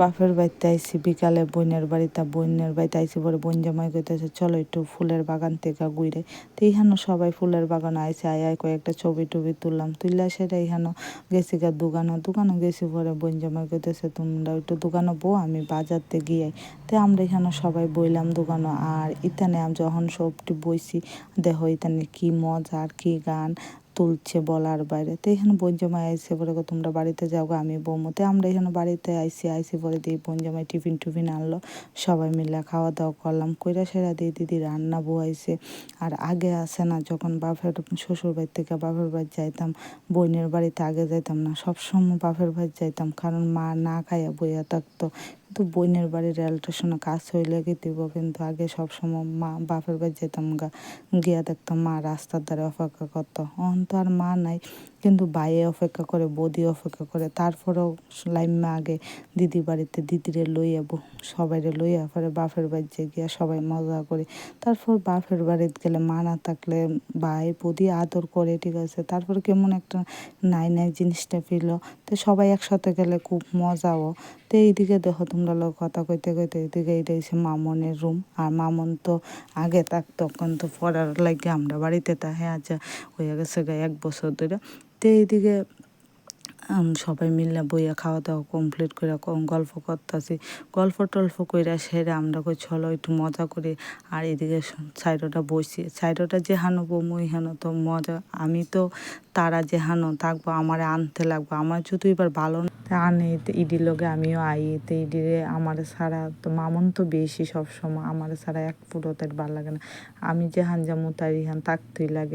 বাপের বাড়িতে আইসি বিকালে বোনের বাড়িতে আইসি পরে বোন জামাই কইতেছে চলো একটু ফুলের বাগান থেকে ঘুরে। তো এইখানে সবাই ফুলের বাগানে আইসে আয় কয়েকটা ছবি টবি তুললা সেটা এইখানে গেছি গা দোকানে গেছি পরে বোন জামাই কইতেছে তোমরা একটু দোকানে বউ আমি বাজারতে গিয়ে। তো আমরা এখানে সবাই বইলাম দোকানে আর ইতানে যখন সবটি বইছি দেখো ইতানে কি মজা আর কি গান তুলছে বলার বাইরে। তো এখানে বোন জামাই আইসে পরে তোমরা বাড়িতে যাও আমি বৌমতে আমরা এখানে বাড়িতে আইসি পরে দিয়ে বোন জামাই টিফিন আনলো, সবাই মিলে খাওয়া দাওয়া করলাম কইরা সেরা দিয়ে দিদি রান্না বহাইছে। আর আগে আসে না যখন শ্বশুর বাড়ি থেকে বাপের বাড়ি যাইতাম, বোনের বাড়িতে আগে যাইতাম না, সবসময় বাপের বাড়ি যাইতাম কারণ মা না খাইয়া বইয়া থাকতো। কিন্তু বোনের বাড়ির রেল স্টেশনে কাজ হইলে দিব, কিন্তু আগে সবসময় মা বাপের বাড়ি যেতাম গিয়া দেখতাম মা রাস্তার ধারে অপেক্ষা করতো। অন তো আর মা নাই, কিন্তু বাইয়ে অপেক্ষা করে, বৌদি অপেক্ষা করে, তারপরেও লাইমা আগে দিদি বাড়িতে দিদিরে লইয়া সবাইরে লইয়া পরে বাপের বাড়িতে গিয়া সবাই মজা করি। তারপর বাপের বাড়িতে গেলে মা না থাকলে ভাই বৌদি আদর করে, ঠিক আছে, তারপর কেমন একটা নাই জিনিসটা পেল। তো সবাই একসাথে গেলে খুব মজাও। তো এইদিকে দেখো তোমরা লোক কথা কইতে এইদিকে এইটা হচ্ছে মামনের রুম। আর মামন তো আগে থাকতো, তখন তো পড়ার লাগে আমরা বাড়িতে হ্যাঁ আচ্ছা হয়ে গেছে 1 বছর ধরে। তো এইদিকে সবাই মিলে বইয়া খাওয়া দাওয়া কমপ্লিট করে গল্প করতেছি, গল্প টল্প কইরা সেরে আমরা কই চলো একটু মজা করি। আর এদিকে সাইডটা বসি, সাইডটা যে হানো বমু হানো তো মজা। আমি তো তারা যে হানো থাকবো আমার আনতে লাগবো, আমার যদি এবার ভালো আনে ইডির লগে আমিও তো ইডিরে আমার ছাড়া তো মামন তো বেশি সবসময় আমার ছাড়া এক ফুটও তার ভালো লাগে না। আমি যে হান যামু তার ইহান থাকতেই লাগে।